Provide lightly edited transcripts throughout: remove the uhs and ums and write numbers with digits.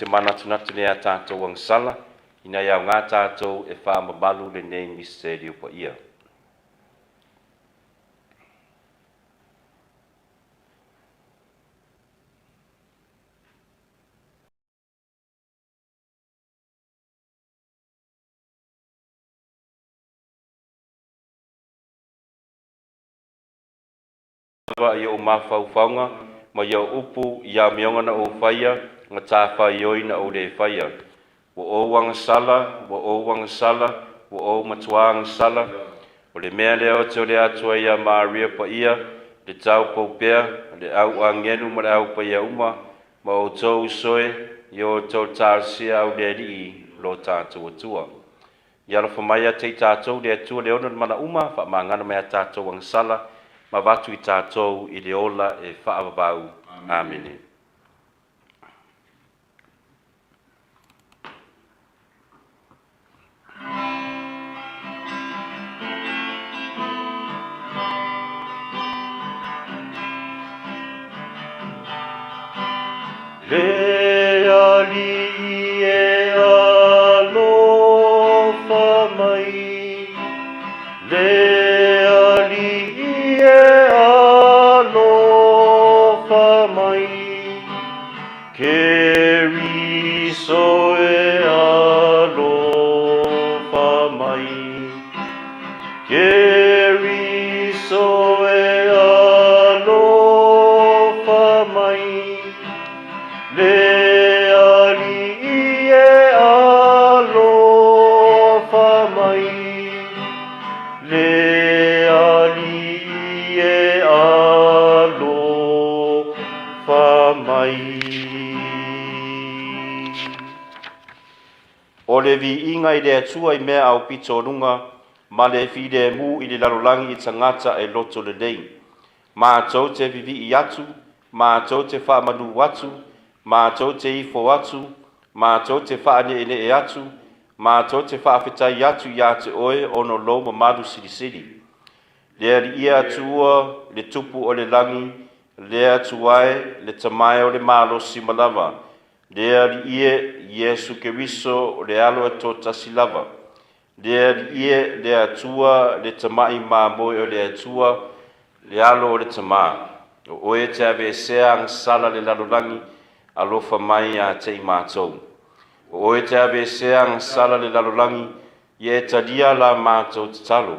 Te mana tunatu ne a tātou ang sala, ina iau ngā tātou e whāmabalu le nei misteri upa ia. Ia o mawhauwhaunga, ma ia upu, ia mionga na o whaia, ngā tāwhai oi na o le whaia. Wa o wanga sala, wa o wanga sala, wa o matuanga sala, o le mea leo te o le atua ia Maria pa ia, le tau paupea, le au angenu ma le au pa ia uma, ma o tau soe, i o tau tāsia au le rii lo tātou atua. Ia la whamaia te tātou le atua le ona mana uma, wha mangana mea tātou wanga sala, ma watu i tātou i le ola e whaavabau. Amen. Le ali e alofa mai, le o le viiga i le atua i mea au pitonunga, ma le fide mu i le lalolangi i tangata e loto lelei. Mātou te vivi atu, mātou te whaamanu atu, mātou te ifo atu, mātou te whaane e atu, mātou te whaafetai atu ia te oe ono lo ma madu sirisiri. Le ali ia atua, le tupu o le langi, le atuae, le tamae o le malo simalava, le ali ie Yesu Keriso o le alo e tō tasi lava. Le ali ie le atua, le tamai māmoe o le atua, le alo o le tamaa. O oe te ave sea ang sala le lalolangi, alofa mai a te i mātou. O oe te ave sea ang sala le lalolangi, ie tadia la mātou te talo.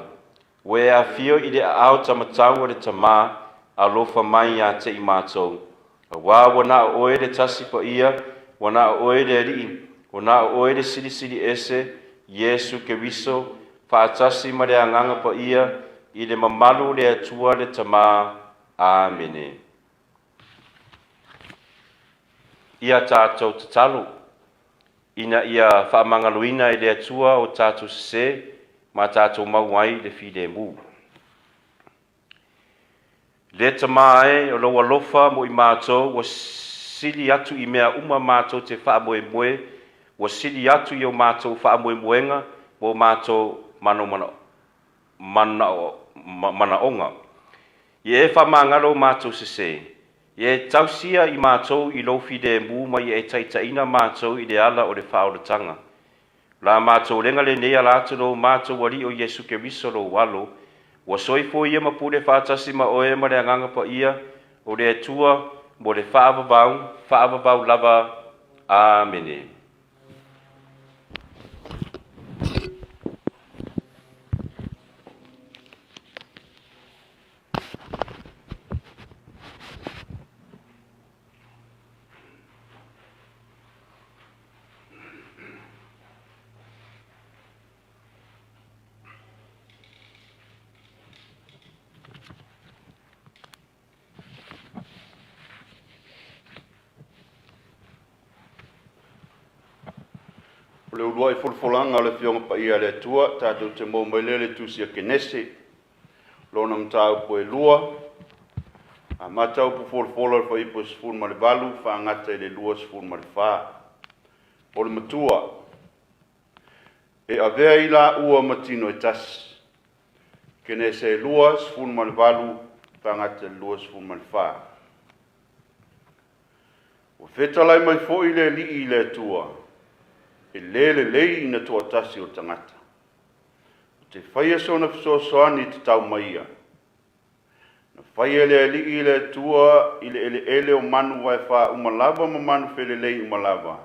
Oe a fio i le au tamatau o le tamaa, alofa mai a te i mātou. Wā wana oe le tasi pa ia, wana oe le rii, wana oe le siri ese, Yesu Keriso, whaatasi ma le anganga pa ia, i le mamalu le atua le tamaa. Amene. Ia tātou te talo, ina ia whaamangaluina i le atua o tātou se, ma tātou mauai le fide mu. Le tamaa e o loa lofa mo i mātou, wa sili atu i mea uma mātou te whaamoe moe, wa sili atu i o mātou whaamoe moenga, mo mātou mana onga. Ie e whamangalo mātou se. Ie tausia i mātou i lo fide mu ma i e taitaina mātou i le ala o le whaoratanga. La mātou lenga le nea lātu no mātou wari o Yesu Keriso lo walo, wa soifo ia mapule whaatasi ma oe ma le anganga pa ia, o le atua mo le whaavavau lava. Amene. O le ulua i fulfulanga o le fionga pa ia le atua, tātou te mō maile le tusi a kenese, lona mtau po e lua, a matau po fulfula fa ipo sifun ma le valu, fa ngata i le lua sifun ma le wha. O le matua, e avea i la ua matino e tasi, kenese e lua sifun ma le valu, fa ngata i le lua sifun ma le wha. O whetalai mai fo i le li i le tua, e le lei ina tua tasi o tangata. O te whaia sona fisoasoani te tau maia. Na whaia le li i le tua i le ele o manu vai wha umalava ma manu whele lei umalava.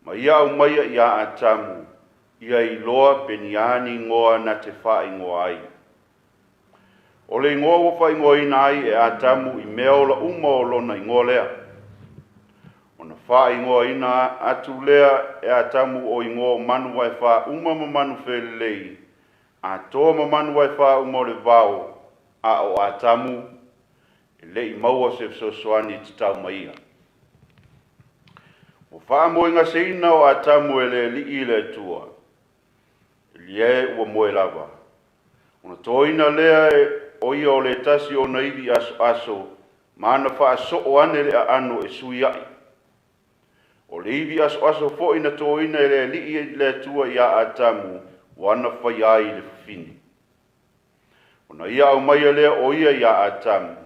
Ma ia au maia ia a tamu, ia i loa peniani ngoa na te wha ingoa ai. O le ingoa o wha ingoa ina ai e a tamu i mea ola uma o lona ingoa lea. O na wha ingoa ina atu lea e a tamu o ingoa manu vai wha uma ma manu whele lei. A toa ma manu vai wha uma o le vau, a o a tamu, e le i maua se fsosoani te tau maia. O wha moinga se ina o a tamu e le li i le tua. Li e ua moe lava. O na toina lea e o ia o le tasi o na iwi aso, maana wha aso o ane le a ano e sui ai. O le iwi aso fo ina toina e le li i le tua ia a tamu, wana whai ai le fini. O na ia au maia lea o ia a tamu.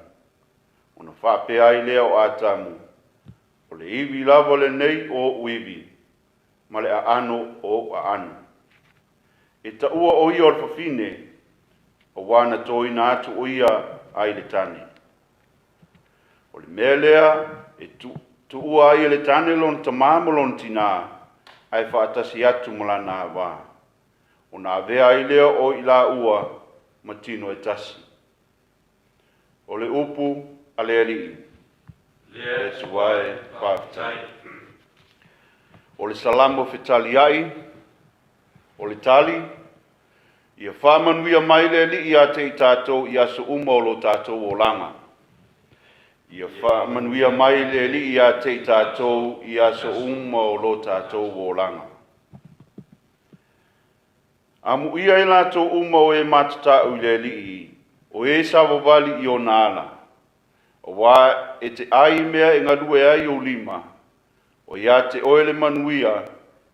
O na wha pe ai lea o a tamu. O le iwi lava le nei o uiwi, ma le a ano o a ano. E ta ua o ia o le fafine, o wana toina atu o ia ai le tane. O le mea lea, e tu ua ai le tane lon tamamo lon tina, ai whaatasi atu malana hawa. O na avea ai lea o ila ua, matino e tasi. O le upu, a le alii. Le suae whaafitai. O le salamo fetali ai, o le tali, ia whamanuia mai le li ia te i tātou i aso uma o lo tātou o langa. Ia whamanuia mai le li ia te i tātou i aso uma o lo tātou o langa. Amu ia i lātou uma o e matatau le li i, o e savavali i o nāla. O wā e te ai mea e ngadue ai o lima, o ia te oe le manuia,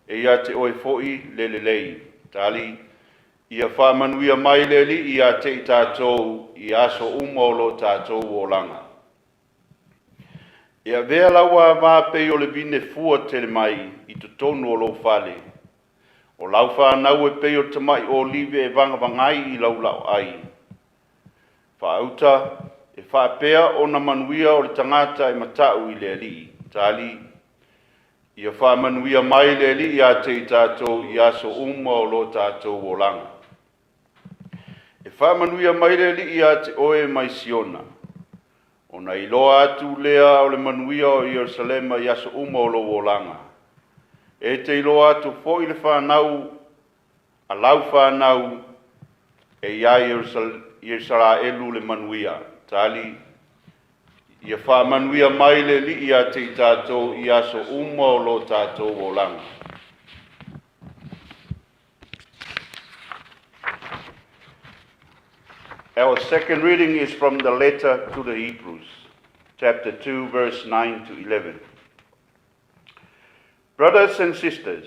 e ia te oe foi le lei. Tali, ia whamanuia mai le li ia te i tātou i aso uma o lo tātou o langa. Ia vea laua vāpei o le vine fua tele mai i to tonu o lo whale. O lau whanau e pei o tamai o liwe e vangavangai i lau lau ai. Whaauta, e whaapea o na manuia o le tangata e matau i le li. Tali, ia whamanuia mai le li ia te i tātou i aso uma o lo tātou o langa. E whamanuia mai le li ia te oe mai siona. O na iloa atu lea o le manuia o Yerusalema i aso uma o lo o langa. E te iloa atu fo i le whanau, a lau whanau, e ia Yerusalemu le manuia. Tali, ia whamanuia mai le li ia te i tātou i aso uma o lo tātou o langa. Our second reading is from the letter to the Hebrews, chapter 2, verse 9 to 11. Brothers and sisters,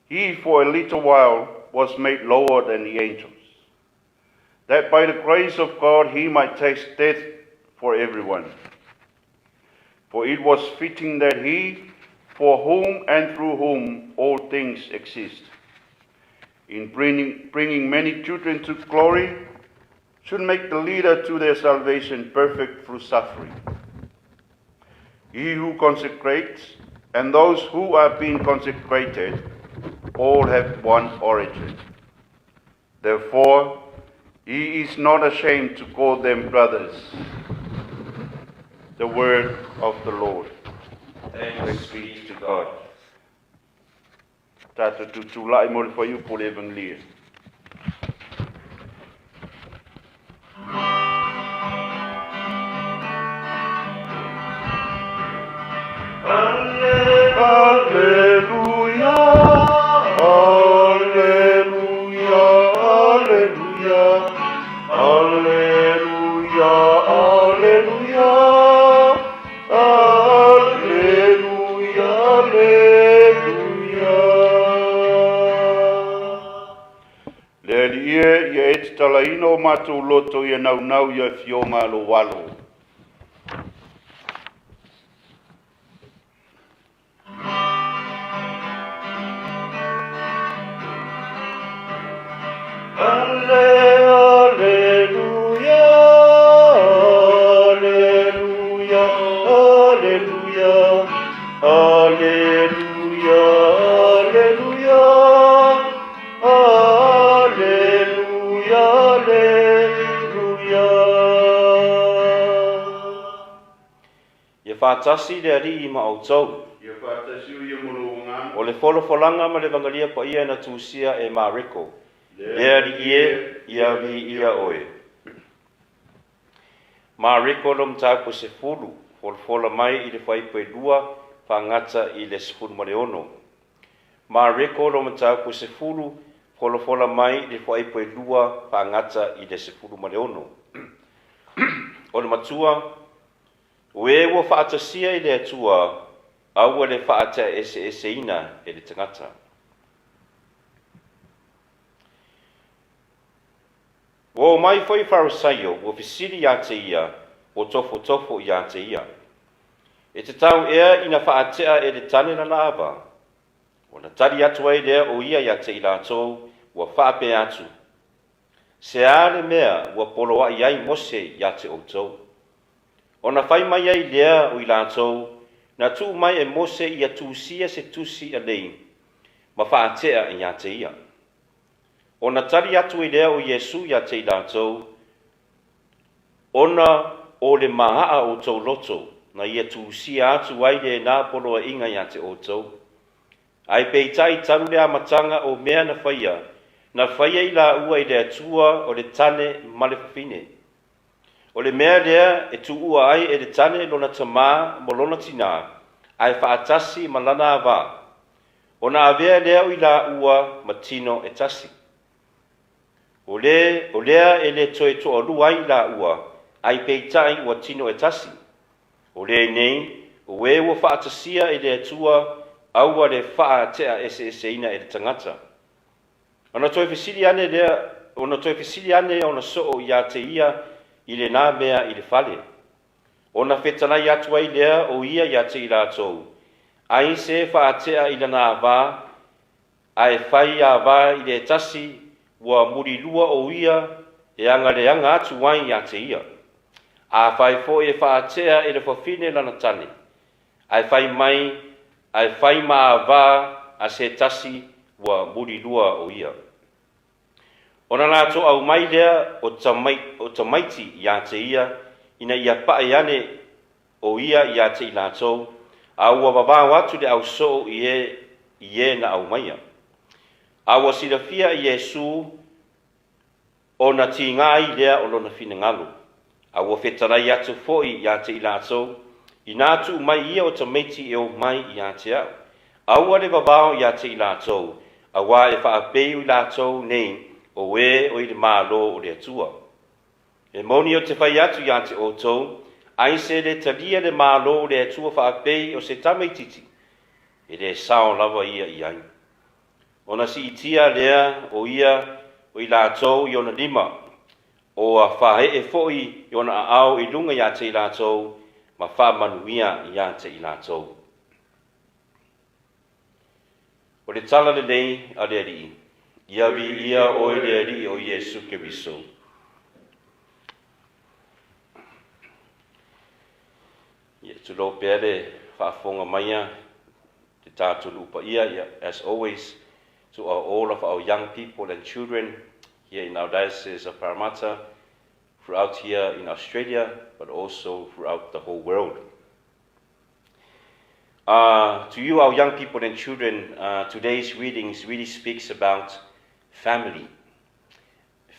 he for a little while was made lower than the angels, that by the grace of God he might taste death for everyone. For it was fitting that he, for whom and through whom all things exist, in bringing many children to glory, should make the leader to their salvation perfect through suffering. He who consecrates and those who are being consecrated all have one origin. Therefore, he is not ashamed to call them brothers. The word of the Lord. Thanks be to God. Tata tutulai mo le whaiu po le evangelia. Alleluia, alleluia, alleluia, alleluia, alleluia, alleluia, alleluia. Le alie ia e te talaina o mātou loto ia nau ia fionga lo walo. Ia whātasi le ari I ma au tau. O le wholofolanga ma le vangalia pa ia na tūsia e ma reko. Le ari ia vi ia oe. Ma reko lo mtau po se fulu. Wholofola mai I le whaipoe lua whangata I le sefulu ma le ono. Ma reko lo mtau po se fulu. Wholofola mai I le whaipoe lua whangata I le sefulu ma le ono. O le matua. Ue ua whaatasia I le atua, aua le whaata ese ina e le tangata. Wo mai foi farisaio, wo fisiri ia te ia, o tofo ia te ia. E te tau ea ina whaatea e le tane na lava. O na tari atu ai lea o ia te ila atou, ua whaape atu. Se ale mea, ua poloa iai mose ia te outou. O na whai mai ai lea o I lātou, na tū mai e mose I a tūsia se tūsi a lei, ma whaatea I a te ia. O na tari atu I lea o Iesu I a te I lātou, ona o le mahaa o tau loto, na I a tūsia atu ai le nā poloa inga I a te o tau. Ai peitai taru le amatanga o mea na whaia I la ua I le atua o le tane ma le whawhine. O le mea lea e tu ua ai e le tane lona tamā mo lona tina, ai whaatasi ma lana awā. O na avea lea o I la ua ma tino e tasi. O lea e le toe toa lua ai la ua, ai peitai ua tino e tasi. O lea nei, o e ua whaatasia e le atua, aua le whaatea ese ina e le tangata. Ona toe fisili ane lea, ona toe fisili ane ona soo ia te ia, I le nā mea I le whale. O na whetanai atu ai lea o ia te I lātou. Ai se whaatea I lana awā, ai whai awā I le tasi, ua muri lua o ia, e anga atu wai te ia. A whai fo e whaatea e le whawhine lana tane. Ai whai ma awā a se tasi, ua muri lua o ia. Ona nā au mai lea o tamaiti ia te ia, ina ia pae ane o ia te I lātou, a ua wawao atu le au so I na au maia. A ua silafia I Iesu o na tingā I lea o lona fine ngalo. A ua whetarai atu foi ia te I lātou, I nātu mai ia o tamaiti e o mai ia te au. A ua le wawao ia te I lātou, a wā e whaapeu I lātou nei, o e o I le mālo o le atua. E moni o te whai atu ia te outou, ai se le talia le mālo o le atua whaapei o se tamaititi, e le sao lava ia I ai. Ona si itia lea o ia o I lātou I ona lima, o a whahe e foi I ona au I lunga ia te I lātou, ma whaamanuia ia te I lātou. O le tala le nei a le ari. Ia vi ia o le ari o Iesu Keriso. Ia tulo pere whaafonga maia te tātou lupa ia, as always, to all of our young people and children here in our diocese of Parramatta, throughout here in Australia, but also throughout the whole world. To you, our young people and children, today's readings really speaks about family.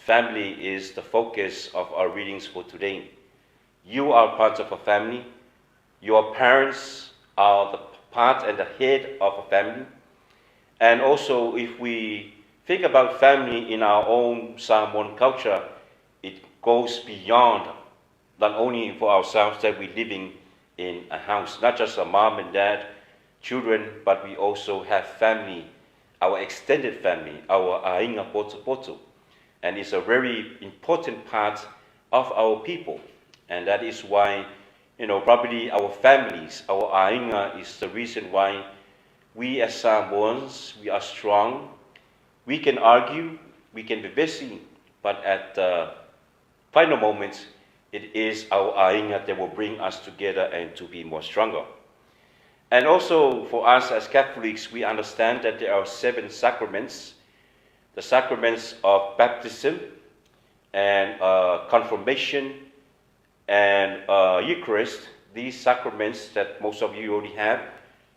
Family is the focus of our readings for today. You are part of a family. Your parents are the part and the head of a family. And also, if we think about family in our own Samoan culture, it goes beyond not only for ourselves that we're living in a house, not just a mom and dad, children, but we also have family, our extended family, our ainga poto. And it's a very important part of our people. And that is why, probably our families, our ainga is the reason why we as Samoans, we are strong. We can argue, we can be busy, but at the final moments, it is our ainga that will bring us together and to be more stronger. And also for us as Catholics, we understand that there are 7 sacraments. The sacraments of baptism and confirmation and Eucharist. These sacraments that most of you already have,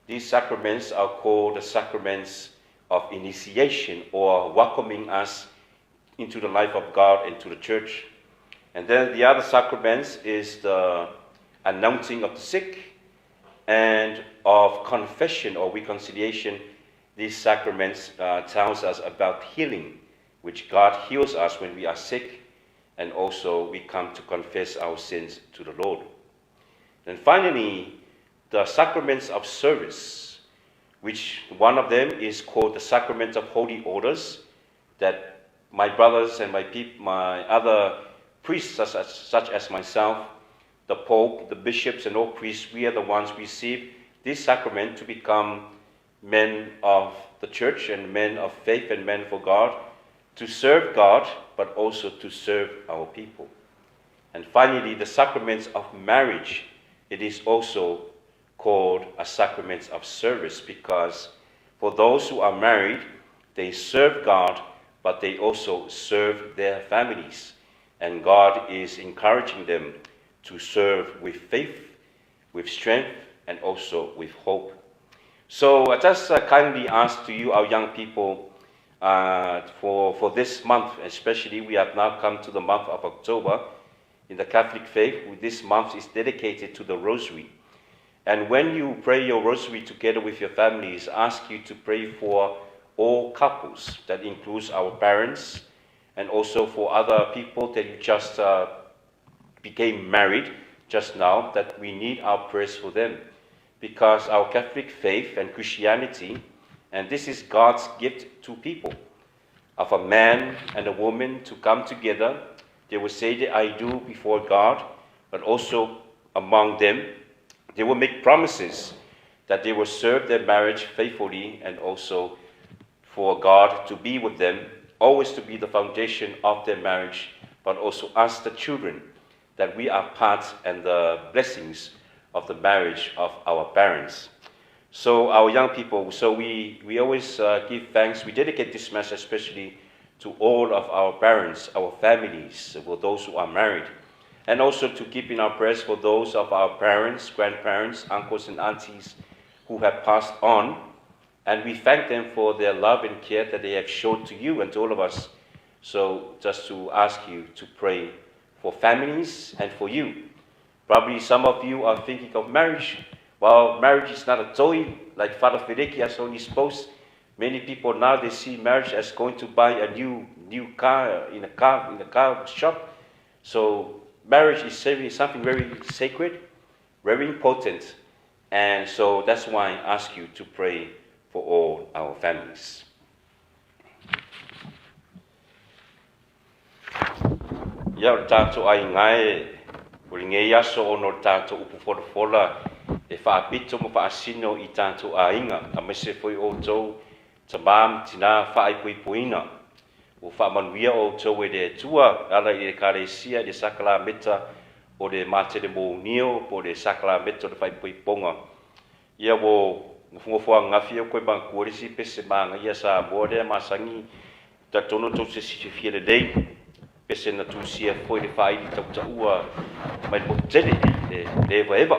these sacraments are called the sacraments of initiation, or welcoming us into the life of God and to the church. And then the other sacraments is the announcing of the sick and of confession or reconciliation. These sacraments tells us about healing, which God heals us when we are sick, and also we come to confess our sins to the Lord. And finally, the sacraments of service, which one of them is called the Sacrament of Holy Orders, that my brothers and my other priests, such as myself, the Pope, the bishops, and all priests, we are the ones who receive this sacrament to become men of the church and men of faith and men for God, to serve God, but also to serve our people. And finally, the sacraments of marriage, it is also called a sacrament of service, because for those who are married, they serve God, but they also serve their families. And God is encouraging them to serve with faith, with strength, and also with hope. So I just kindly ask to you, our young people, for this month, especially we have now come to the month of October in the Catholic faith. This month is dedicated to the Rosary. And when you pray your Rosary together with your families, ask you to pray for all couples. That includes our parents, and also for other people that you just became married just now, that we need our prayers for them. Because our Catholic faith and Christianity, and this is God's gift to people, of a man and a woman to come together. They will say the I do before God, but also among them, they will make promises that they will serve their marriage faithfully, and also for God to be with them, always to be the foundation of their marriage, but also us, the children, that we are part and the blessings of the marriage of our parents. So our young people, so we always give thanks. We dedicate this Mass especially to all of our parents, our families, for those who are married, and also to keep in our prayers for those of our parents, grandparents, uncles and aunties who have passed on. And we thank them for their love and care that they have shown to you and to all of us. So just to ask you to pray for families and for you. Probably some of you are thinking of marriage. Well, marriage is not a toy, like Father Fedeki has only spoke. Many people now, they see marriage as going to buy a new car in a car shop. So marriage is something very sacred, very important. And so that's why I ask you to pray for all our families. Ia o tātou ai ngai, o ngei aso ono tātou upu fola e whaapito mo whaasino i tātou ainga, a mese foi o tau tamam tina whaaipuipuina. O whaamanuia o tau e de tua, ala i e karesia de Sacramenta o de mate de mounio, po de Sacramento de whaipuiponga. Ia wo ngafua ngafia koe bankuarisi pese manga ia sa bode masangi tatono tau se sifia de dei. Pese na tusia foi de fai di taua mai mo tele de eva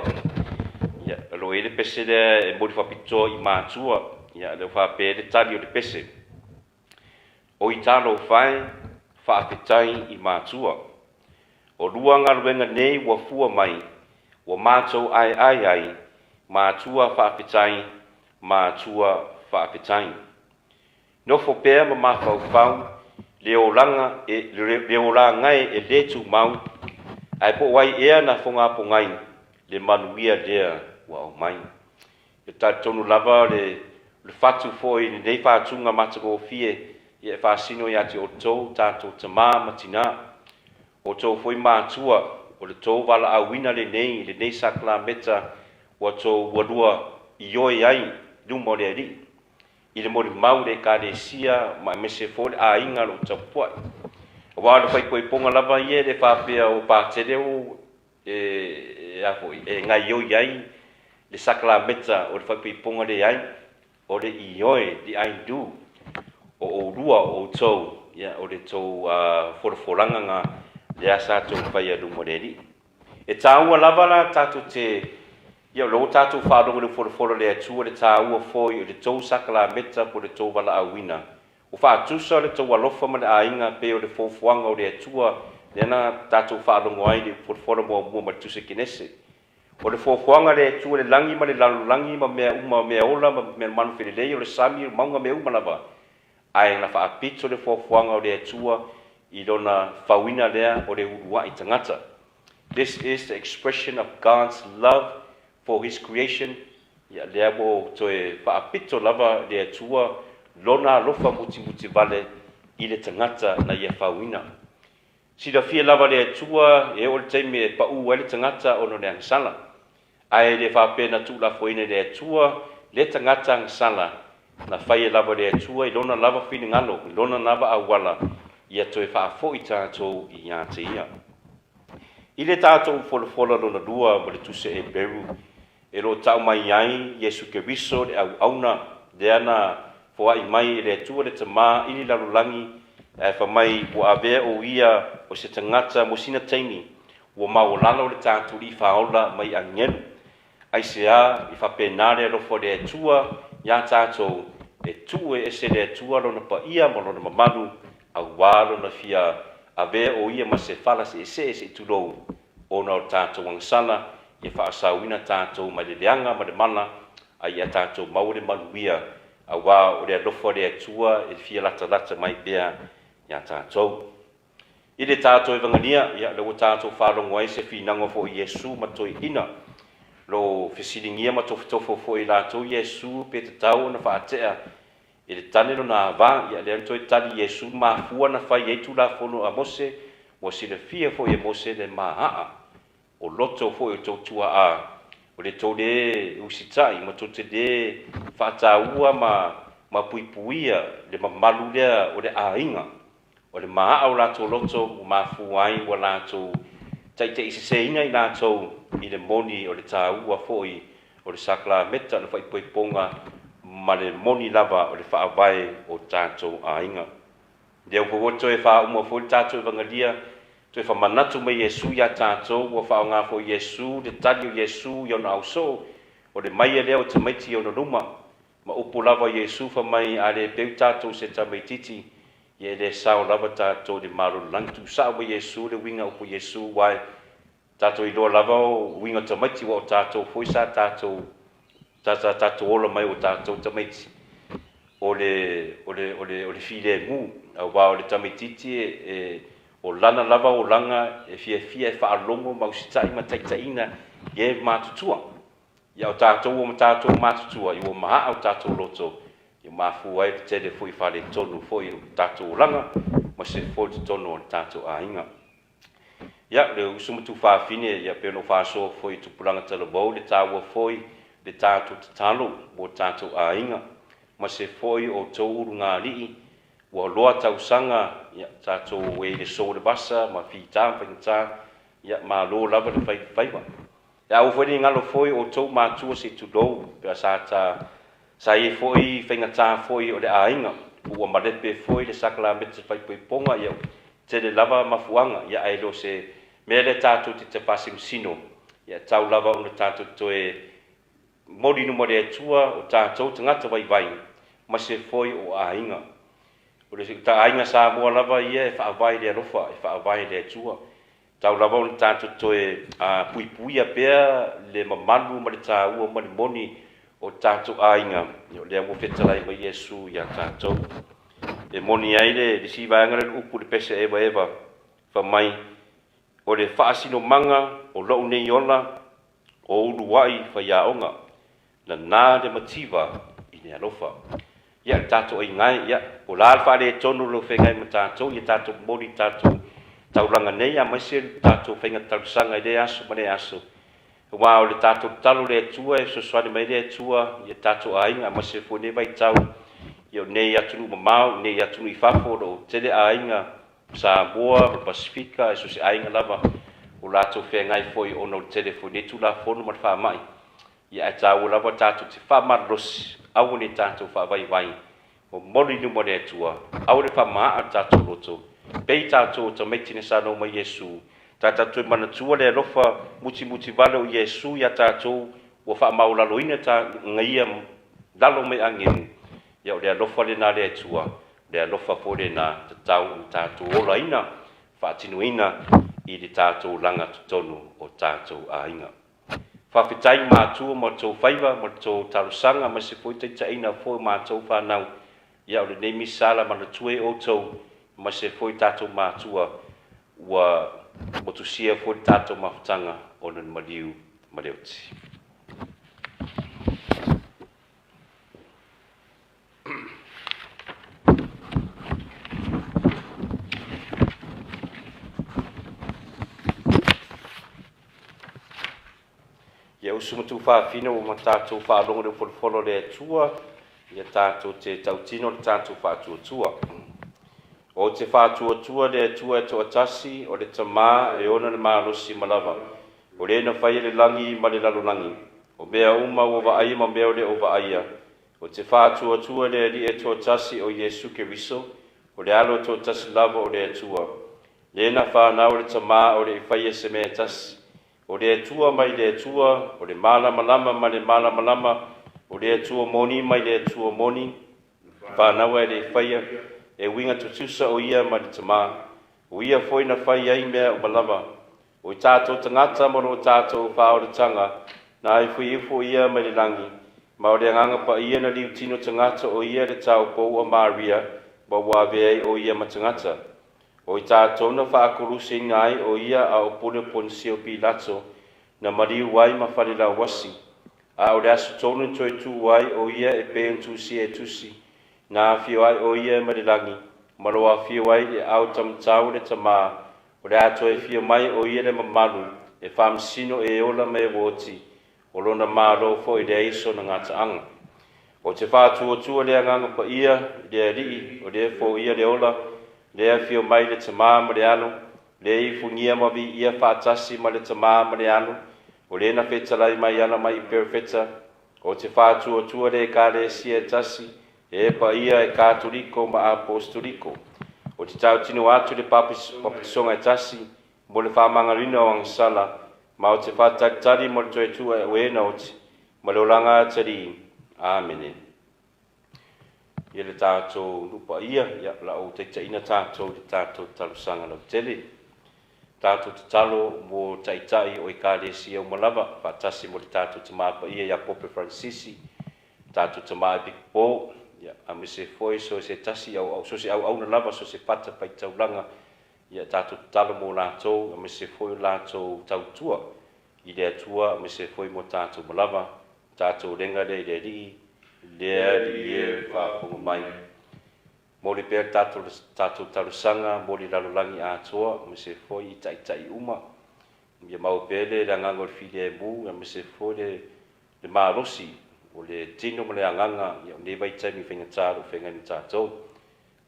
ya lo ele pese de mo fa pito I matua ya le fa pe de talio de pese o italo fai fa apetai I matua o luanga luenga nei wa fua mai wa mato ai matua fa apetai matua fa apetai no fo pe ma fa leolanga e leolanga e letu mau ai po wai ea na fonga pongai le manuia dea wa o mai e tonu lava le fatu foi nei fatunga matako fie e fa sino ya te o to tato tama matina o to foi matua o le to wala awina le nei Sacramenta o to wadua ioi ai lumo le ri I le mori mau le karesia ma mese fol a inga lo tapua wa le fai koi ponga lava ye le fa pe o pa te o e ngai yo yai le sakramenta o le whaipiponga le ai, o le ioe, di ai du, o rua o tau, o le tau whorwhoranga ngā le asa tau whai adu moreri. E tāua lava la tātou te, lo tātou whārongo le whorwhora le atua le tāua foi o le tau sakramenta po le tau wala awina. O whaatusa le tau alofa ma le ainga pe o le whowhuanga o le atua, le ana tātou whārongo ai le whorwhora mua ma tuse kinese. O le whowhuanga le atua le langi ma le lalulangi ma mea uma mea ola ma mea manu whilelei o le sami o maunga mea uma lava. Ai na whaapito le whowhuanga o le atua I lona whawina lea o le urua I tangata. This is the expression of God's love for His creation. Ia lea mo toe whaapito lava le atua lona lofa muti vale I le tangata na ia whawina. Sida fia lava le atua e o le teime e pau le tangata o no le angsala. Ai le whapena tu la foine le atua le tangata angsala. Na whaia lava le atua I lona lava whini ngalo, I lona lava awala. Ia toe whaafo I tātou I ngā te ia. I le tātou whola lona lua mo le tuse e beru. E lo tau mai ai, Yesu Keriso le au auna, le ana fua I mai le atua le tamā I li lalulangi, e wha mai ua avea o ia o se tangata mo sina teimi, ua maolala o le tātou I whaola mai angenu. Ai se a I whapenare lo fo le atua, ia tātou e tue e se le atua lona pa ia mo lona mamalu, a walo na fia ave o ia ma se fala se tulou ona o tātou wangsala e whaasawina tātou ma le leanga ma le mana a ia tātou maure manuia a wā o le alofo le atua e fia lata mai bea ia tātou. I le tātou e vangania ia le o tātou whalongo ai se whinango fo Yesu ma toi ina lo fesilingia ma tofo fo I lātou Yesu pe te tau na whaatea I le tane no na va ia le anto I tali Yesu ma fua na fai eitu la fono a Mose o si le fia fo I Mose le mahaa o loto fo I tautua a o le tole usitai ma tote de whaataua ma puipuia le mamalu lea o le ainga o le mahaa o lato loto o ma fuai o lato taite I se ina I lato I le moni o le tāua fo I o le sakramenta na fai poiponga ma le moni lava o le whaawai o tātou ainga. Leo kogoto e wha umua fo tātou evangelia, to e wha manatu me Yesu ia tātou, o wha ngā fo Yesu, le tali o Yesu i ona auso, o le mai e leo te maiti o na ruma, ma upo lava Yesu wha mai a le peu tātou se ta maititi, i le sao lava tātou le maro langtu, sao me Yesu, le winga upo Yesu, wai tātou I loa lava o winga te maiti wa o tātou, fo isa tātou, tātou ola mai o tātou tamaiti o le file ngu a wā o le tamaititi o lana lava o langa e fia e whaalongo mausitai ma taitaina e mātutua ia o tātou o tātou mātutua I o maha o tātou loto I mafu ai te tele fui whale tonu fui o tātou langa ma se fo te tonu o tātou ainga ia le usumutu whaafine ia peno whaaso fui tupulanga talabou le tāua fui le tātou te talo o tātou ainga, ma se foi o tau uru ngā rii, ua loa tau sanga, tātou e le so le basa, ma whita, whaingata, ma lo lava le whaiwa. Ia au whene ngalo foi o tau mātua se tudou, pia sa e foi whaingata foi o le ainga, ua marepe foi le sakramenta whaipoiponga, ia te le lava mafuanga, ia ailo se mea le tātou te pasi msino, ia tau lava o le tātou toe mori no mori atua o tātou tangata vai, ma se foi o ainga. O le ta ainga Samoa lava ia e whaavai le alofa, e whaavai le atua. Tau lava o le tātou toe puipuia pea le mamalu ma le tāua ma le moni o tātou ainga. Le amu whetalai ma Yesu ia tātou. E moni ai le siva anga le upu le pese ewa, whamai o le whaasino manga o lau nei ola o uruwai whaiaonga. Na nā le mativa I ne alofa. Ia tātou ai ngai, ia, o la alfa le tonu lo whengai ma tātou, ia tātou mori tātou tauranga nei, a maise tātou whenga tausanga I le aso, ma le aso. Wā o le tātou talo le atua, e so swani mai le atua, ia tātou ainga, a maise fo ne vai tau, ia nei atunu mamau, nei atunu I fafo, o tele ainga, Samoa, o Pasifika, e so se ainga lava, o lātou whengai foi ono tele fo ne tula fono ma le whamai. ia e tau lava tātou te whamalosi, au ne tātou whawaiwai, o mori ni mo le atua, au le whamaa tātou roto, pei tātou ta meiti ne sāno mai Yesu, tātou mana tua le alofa muti vale o Yesu ia tātou, o whamaulalo ina tā ngaia lalo me angenu, ia o le alofa le nā le atua, le alofa fōre nā tātou ola ina, whaatinu ina, i le tātou langa tutonu o tātou a inga. Whawhitai mātua mo tō whaiva, mo tō tarusanga, ma se fwoi teita ina fwoi mātou whanau. Ia o le neimi sala ma le tue o tau, ma se fwoi tātou mātua, ua mo tu sia fwoi tātou mawhutanga o le mariu mareuti. Ia usuma tu whaafina o ma tātou whaalonga le wholofolo le atua, ia tātou te tautino le tātou whaatua. O te whaatua le atua e toa tasi, o le tamā e ona le mālosi malawa. O le na whaia le langi ma le lalolangi. O mea uma o vaaia ma mea o le o vaaia. O te whaatua le ali e toa tasi o Yesu Keriso, o le alo toa tasi lava o le atua. Le na whanau le tamā o le whaia se mea tasi. O le atua mai le atua, o le malama lama mai le malama lama, o le atua moni mai le atua moni, whanawa e le whaia, e winga tutusa o ia mai le tamā. O ia foi na whaia i mea o malama. O i tātou tangata moro o tātou whaoratanga, na ai fui ifo ia mai le langi. Ma o le anganga pa ia na liu tino tangata o ia le tau pou a Maria, ma wawea o ia ma tangata. O i tātou na whaakurusi ngai o ia a o pune ponsi o Pilato na mariu wai ma whalila wasi. A o le asu tonu toi tu wai o ia e pe tusi e tusi. Na whio ai o ia e marilangi. Maroa whio ai le au tamtau le tamā. O le ato e whio mai o ia le mamalu. E whamsino e ola me woti. O lona mālo fo i le iso na ngata anga. O te whātua le anganga pa ia, le rii, o le fo ia le ola. Lea fio mai le tamā ma le alo, le i fungia ma vi ia whaatasi ma le tamā ma le alo, o le na whetalai mai ana mai i perfeta, o te whātua le ka le sia tasi, e pa ia e katoliko ma apostoliko. O te tau tino atu le papatisonga e tasi, mo le whamangarina o angsala, ma o te whātaktari mo le toi tua e wena oti, ma le olanga atari. Amen. Ia le tātou lupa ia la o te taina tātou le tātou talusanga lau tele. Tātou te talo mo taitai o i kālesi au malawa, whātasi mo le tātou te māpa ia ia Pope Francisi, tātou te maa Big Paul, a me se foi so se tasi au so se au na lava so se pata pai taulanga, ia tātou te talo mo lātou, a me se foi lātou tautua, i le atua, a me se foi mo tātou malawa, tātou renga le rii, lea li e whaaponga mai. Mo le pēr tātou tarusanga, mo le lalolangi ātoa, me se foi i tai uma. Ia mau pēle le angango le fide e mū, me se foi le mārosi, o le tino mo le anganga, ia ne vai taimi whengataro, whengani tātou.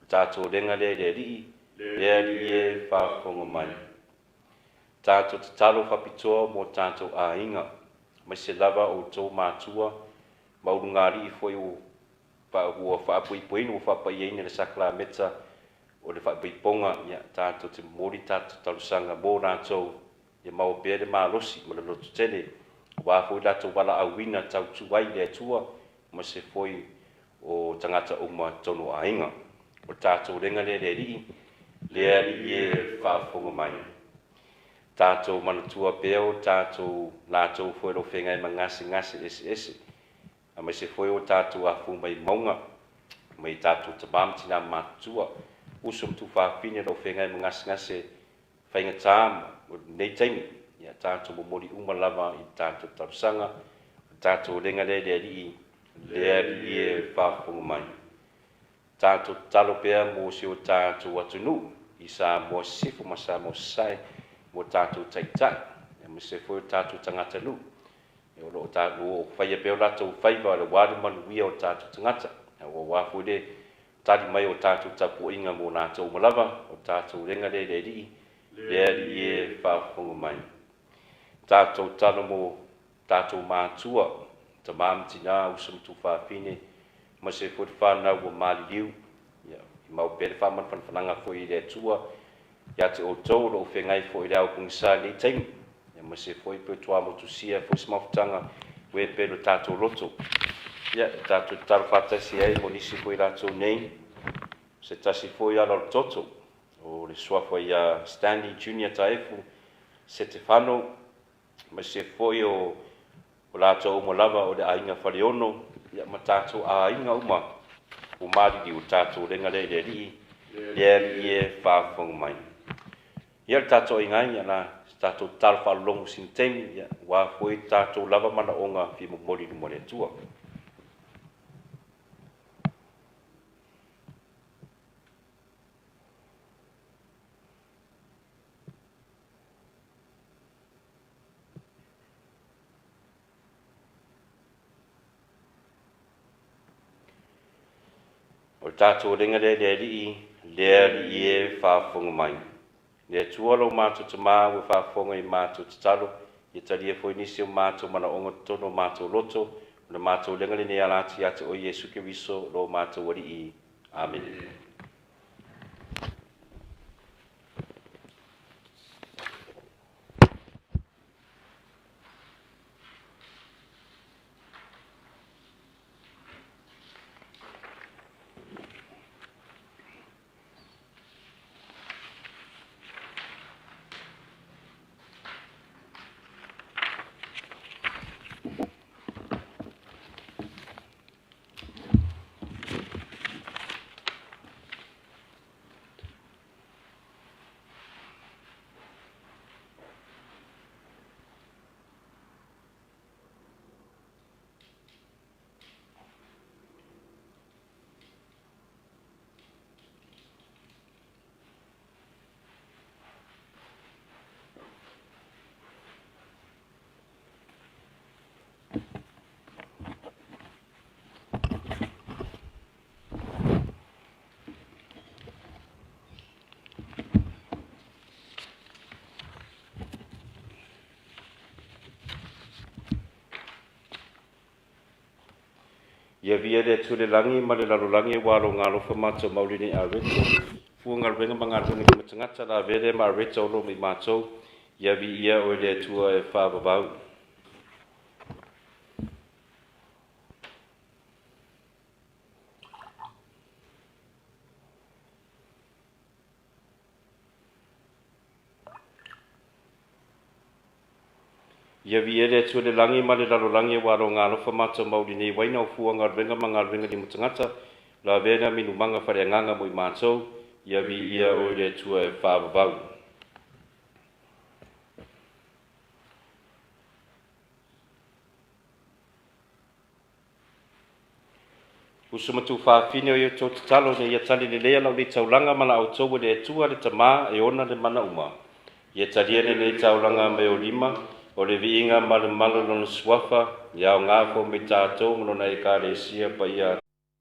Tātou renga le rii, lea li e whaaponga mai. Tātou te talo whapitoa mo tātou a inga, me se lava o tō mātua, maurungari i foi o ua whaapuipuinu o whapaiaina le Sacramenta o le whapaiponga ia tātou te mori tātou talusanga mō rātou ia mau pēr le mālosi ma le lotu tele wāfoi rātou wala auina tau tuai le atua ma se foi o tangata uma tono a inga o tātou renga le rii lea li e whaafonga mai. Tātou manatua pēo tātou lātou foi lo whengai ma ngase ese. A me se foi o tātou a fu mai maunga, mai tātou tabam tina mātua, usum tu whāpine lo whengai ngase whainga tāma, o nei taimi, ia tātou mo mori umalawa i tātou tarusanga, tātou renga le rii, lea li e whaafonga mai. Tātou talo pēr mo se o tātou atunu, i sa mo sifu ma sa mo sai, mo tātou taitai, a me se foi o tātou tangata lu. O lo tātou whaia peo lātou whaiva le wāre manuia o tātou tangata. O wāfu le tari mai o tātou tapu inga mō nātou malawa, o tātou renga le rii, lea li e whaafonga mai. Tātou talo mō tātou mātua, tamam tina usum tu whawhine, ma se fwoi whanau o mali liu, i mau pere whaman whananga fwoi le tua, ia te o tau lo whengai fwoi le au kungisa le taimi, ma se fwoi pe tua mo tu sia fwoi smafutanga, we pe lo tato loto. Ia, tato taru whatasi ai mo nisi fwoi rato nei, se tasi fwoi ala o toto, o le suafo ia Stanley Junior Taefu, se te whano, ma se fwoi o lato o mo lava o le ainga whaleono, ia ma tato a inga uma, o mari di o tato renga le ri, le e whawhongu mai. Ia le tato ingai, ia na tato tal whalongu sin temi, ia wa fwoi tato lava mana onga fi mo mori ni mo le tua. O tātou ringa le ri e whawhonga mai. Le tualo mātou te mā ue whawhonga i mātou te talo, i talia fwoi nisi o mātou mana onga tono mātou loto, o le mātou ringa le ne alati ate o Yesu Kiriso lo mātou wari i. Amen. Ia via le tule langi ma le lalo langi walo ngalo fa mato maulini a reto. Fua ngal venga mangar ni kuma tangata la vele ma reto lo mi mato. Ia vi ia o le tua e fa babau. Ia vi ele tu le langi ma le lalo langi walo ngalo fa mato mauli ni waina o fua ngal venga ni mutangata la vena minu manga whare nganga mo i mato ia vi ia o le tua e whaababau. Usumatu whaafine o ia tō te talo ne ia tali le lea lau le taulanga mana au tau le tua le tama e ona le mana uma. Ia taliene le taulanga me o lima o le viinga malu lona suafa, ia o ngāko me tātou ngona e kāre sia pa ia